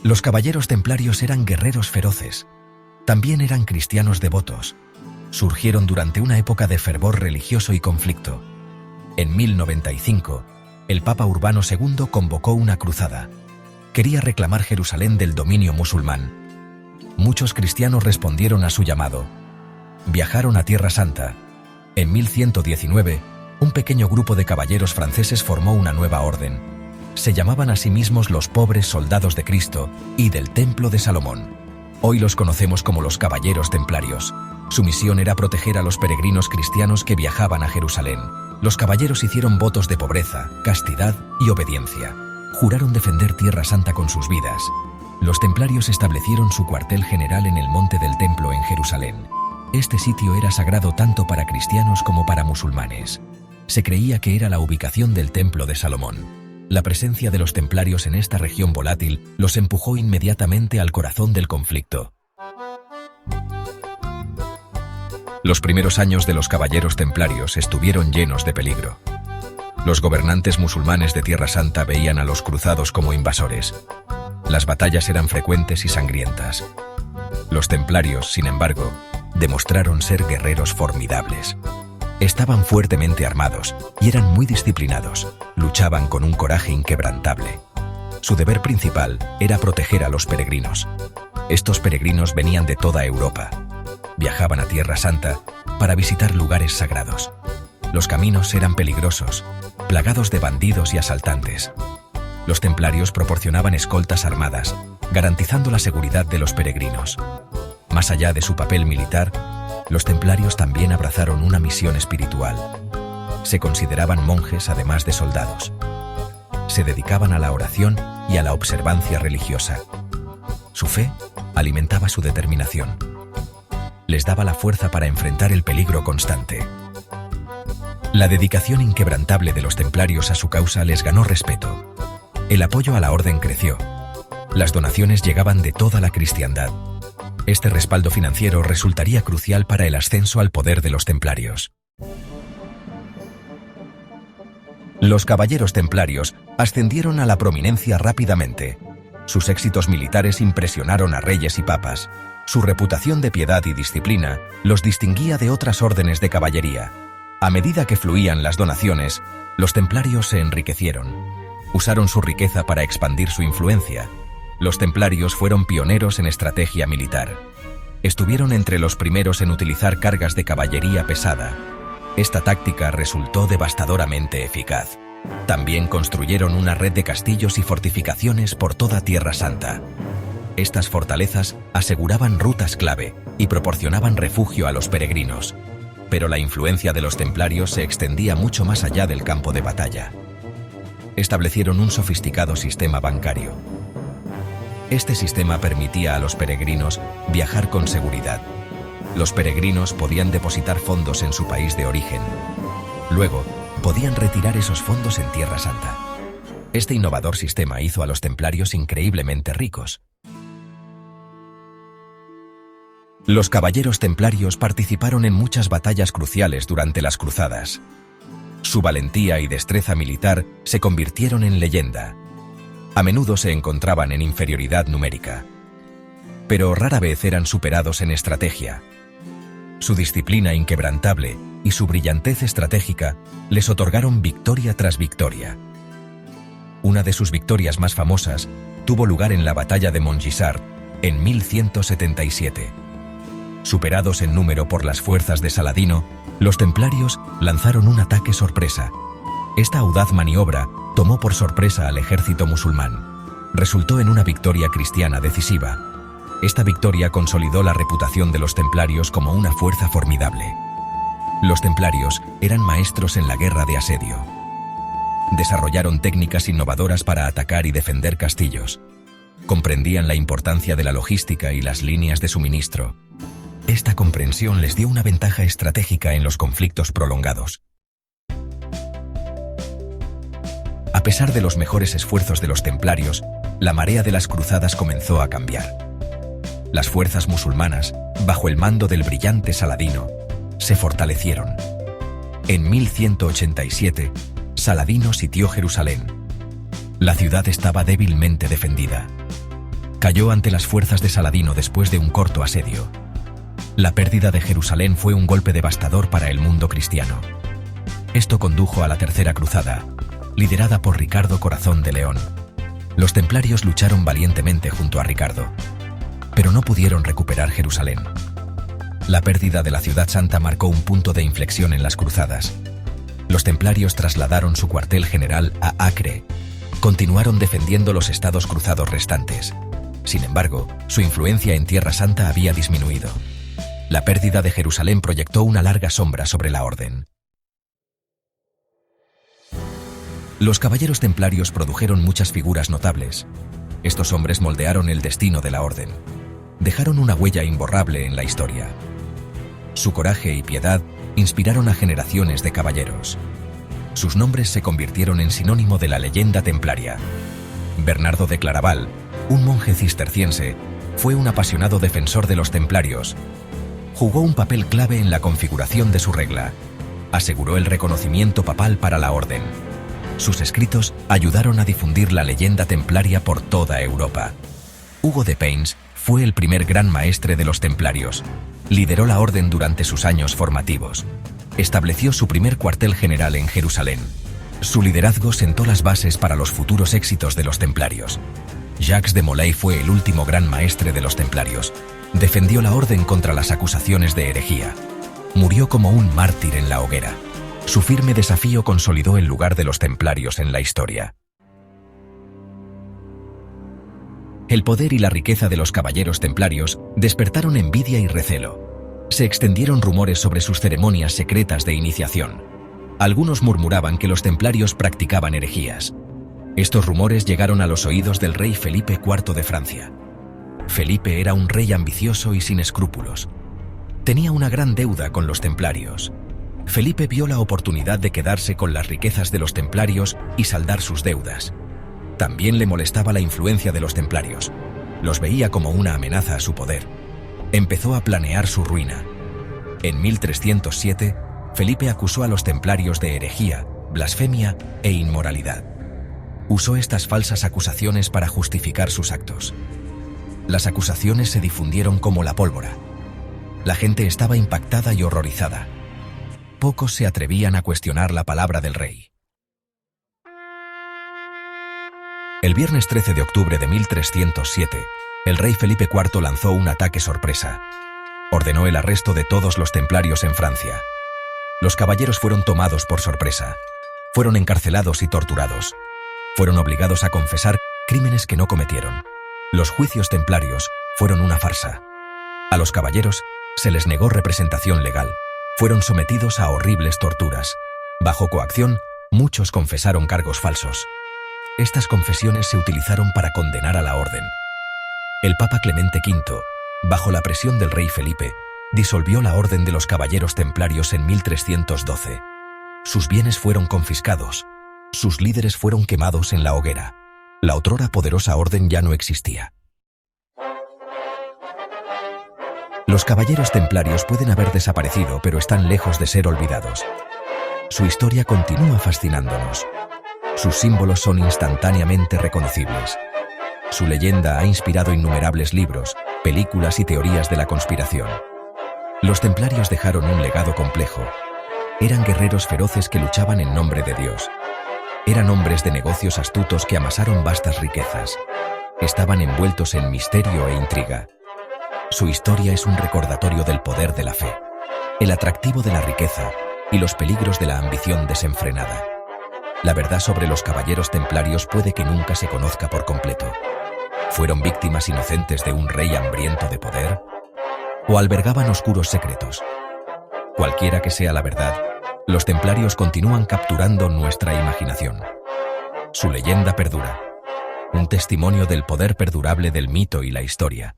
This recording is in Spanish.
Los caballeros templarios eran guerreros feroces. También eran cristianos devotos. Surgieron durante una época de fervor religioso y conflicto. En 1095, el Papa Urbano II convocó una cruzada. Quería reclamar Jerusalén del dominio musulmán. Muchos cristianos respondieron a su llamado. Viajaron a Tierra Santa. En 1119, un pequeño grupo de caballeros franceses formó una nueva orden. Se llamaban a sí mismos los pobres soldados de Cristo y del Templo de Salomón. Hoy los conocemos como los caballeros templarios. Su misión era proteger a los peregrinos cristianos que viajaban a Jerusalén. Los caballeros hicieron votos de pobreza, castidad y obediencia. Juraron defender Tierra Santa con sus vidas. Los templarios establecieron su cuartel general en el monte del Templo en Jerusalén. Este sitio era sagrado tanto para cristianos como para musulmanes. Se creía que era la ubicación del Templo de Salomón. La presencia de los templarios en esta región volátil los empujó inmediatamente al corazón del conflicto. Los primeros años de los caballeros templarios estuvieron llenos de peligro. Los gobernantes musulmanes de Tierra Santa veían a los cruzados como invasores. Las batallas eran frecuentes y sangrientas. Los templarios, sin embargo, demostraron ser guerreros formidables. Estaban fuertemente armados y eran muy disciplinados. Luchaban con un coraje inquebrantable. Su deber principal era proteger a los peregrinos. Estos peregrinos venían de toda Europa. Viajaban a Tierra Santa para visitar lugares sagrados. Los caminos eran peligrosos, plagados de bandidos y asaltantes. Los templarios proporcionaban escoltas armadas, garantizando la seguridad de los peregrinos. Más allá de su papel militar, los templarios también abrazaron una misión espiritual. Se consideraban monjes además de soldados. Se dedicaban a la oración y a la observancia religiosa. Su fe alimentaba su determinación. Les daba la fuerza para enfrentar el peligro constante. La dedicación inquebrantable de los templarios a su causa les ganó respeto. El apoyo a la orden creció. Las donaciones llegaban de toda la cristiandad. Este respaldo financiero resultaría crucial para el ascenso al poder de los templarios. Los caballeros templarios ascendieron a la prominencia rápidamente. Sus éxitos militares impresionaron a reyes y papas. Su reputación de piedad y disciplina los distinguía de otras órdenes de caballería. A medida que fluían las donaciones, los templarios se enriquecieron. Usaron su riqueza para expandir su influencia. Los templarios fueron pioneros en estrategia militar. Estuvieron entre los primeros en utilizar cargas de caballería pesada. Esta táctica resultó devastadoramente eficaz. También construyeron una red de castillos y fortificaciones por toda Tierra Santa. Estas fortalezas aseguraban rutas clave y proporcionaban refugio a los peregrinos. Pero la influencia de los templarios se extendía mucho más allá del campo de batalla. Establecieron un sofisticado sistema bancario. Este sistema permitía a los peregrinos viajar con seguridad. Los peregrinos podían depositar fondos en su país de origen. Luego, podían retirar esos fondos en Tierra Santa. Este innovador sistema hizo a los templarios increíblemente ricos. Los caballeros templarios participaron en muchas batallas cruciales durante las cruzadas. Su valentía y destreza militar se convirtieron en leyenda. A menudo se encontraban en inferioridad numérica, pero rara vez eran superados en estrategia. Su disciplina inquebrantable y su brillantez estratégica les otorgaron victoria tras victoria. Una de sus victorias más famosas tuvo lugar en la batalla de Montgisart en 1177. Superados en número por las fuerzas de Saladino, los templarios lanzaron un ataque sorpresa. Esta audaz maniobra tomó por sorpresa al ejército musulmán. Resultó en una victoria cristiana decisiva. Esta victoria consolidó la reputación de los templarios como una fuerza formidable. Los templarios eran maestros en la guerra de asedio. Desarrollaron técnicas innovadoras para atacar y defender castillos. Comprendían la importancia de la logística y las líneas de suministro. Esta comprensión les dio una ventaja estratégica en los conflictos prolongados. A pesar de los mejores esfuerzos de los templarios, la marea de las cruzadas comenzó a cambiar. Las fuerzas musulmanas, bajo el mando del brillante Saladino, se fortalecieron. En 1187, Saladino sitió Jerusalén. La ciudad estaba débilmente defendida. cayó ante las fuerzas de Saladino después de un corto asedio. La pérdida de Jerusalén fue un golpe devastador para el mundo cristiano. Esto condujo a la Tercera Cruzada, liderada por Ricardo Corazón de León. Los templarios lucharon valientemente junto a Ricardo, pero no pudieron recuperar Jerusalén. La pérdida de la Ciudad Santa marcó un punto de inflexión en las cruzadas. Los templarios trasladaron su cuartel general a Acre. Continuaron defendiendo los estados cruzados restantes. Sin embargo, su influencia en Tierra Santa había disminuido. La pérdida de Jerusalén proyectó una larga sombra sobre la orden. Los caballeros templarios produjeron muchas figuras notables. Estos hombres moldearon el destino de la orden. Dejaron una huella imborrable en la historia. Su coraje y piedad inspiraron a generaciones de caballeros. Sus nombres se convirtieron en sinónimo de la leyenda templaria. Bernardo de Claraval, un monje cisterciense, fue un apasionado defensor de los templarios. Jugó un papel clave en la configuración de su regla. Aseguró el reconocimiento papal para la orden. Sus escritos ayudaron a difundir la leyenda templaria por toda Europa. Hugo de Payns fue el primer gran maestre de los templarios. Lideró la orden durante sus años formativos. Estableció su primer cuartel general en Jerusalén. Su liderazgo sentó las bases para los futuros éxitos de los templarios. Jacques de Molay fue el último gran maestre de los templarios. Defendió la orden contra las acusaciones de herejía. Murió como un mártir en la hoguera. Su firme desafío consolidó el lugar de los templarios en la historia. El poder y la riqueza de los caballeros templarios despertaron envidia y recelo. Se extendieron rumores sobre sus ceremonias secretas de iniciación. Algunos murmuraban que los templarios practicaban herejías. Estos rumores llegaron a los oídos del rey Felipe IV de Francia. Felipe era un rey ambicioso y sin escrúpulos. Tenía una gran deuda con los templarios. Felipe vio la oportunidad de quedarse con las riquezas de los templarios y saldar sus deudas. También le molestaba la influencia de los templarios. Los veía como una amenaza a su poder. Empezó a planear su ruina. En 1307, Felipe acusó a los templarios de herejía, blasfemia e inmoralidad. Usó estas falsas acusaciones para justificar sus actos. Las acusaciones se difundieron como la pólvora. La gente estaba impactada y horrorizada. Pocos se atrevían a cuestionar la palabra del rey. El viernes 13 de octubre de 1307, el rey Felipe IV lanzó un ataque sorpresa. Ordenó el arresto de todos los templarios en Francia. Los caballeros fueron tomados por sorpresa. Fueron encarcelados y torturados. Fueron obligados a confesar crímenes que no cometieron. Los juicios templarios fueron una farsa. A los caballeros se les negó representación legal. Fueron sometidos a horribles torturas. Bajo coacción, muchos confesaron cargos falsos. Estas confesiones se utilizaron para condenar a la orden. El Papa Clemente V, bajo la presión del rey Felipe, disolvió la Orden de los Caballeros Templarios en 1312. Sus bienes fueron confiscados. Sus líderes fueron quemados en la hoguera. La otrora poderosa orden ya no existía. Los caballeros templarios pueden haber desaparecido, pero están lejos de ser olvidados. Su historia continúa fascinándonos. Sus símbolos son instantáneamente reconocibles. Su leyenda ha inspirado innumerables libros, películas y teorías de la conspiración. Los templarios dejaron un legado complejo. Eran guerreros feroces que luchaban en nombre de Dios. Eran hombres de negocios astutos que amasaron vastas riquezas. Estaban envueltos en misterio e intriga. Su historia es un recordatorio del poder de la fe, el atractivo de la riqueza y los peligros de la ambición desenfrenada. La verdad sobre los caballeros templarios puede que nunca se conozca por completo. ¿Fueron víctimas inocentes de un rey hambriento de poder? ¿O albergaban oscuros secretos? Cualquiera que sea la verdad, los templarios continúan capturando nuestra imaginación. Su leyenda perdura, un testimonio del poder perdurable del mito y la historia.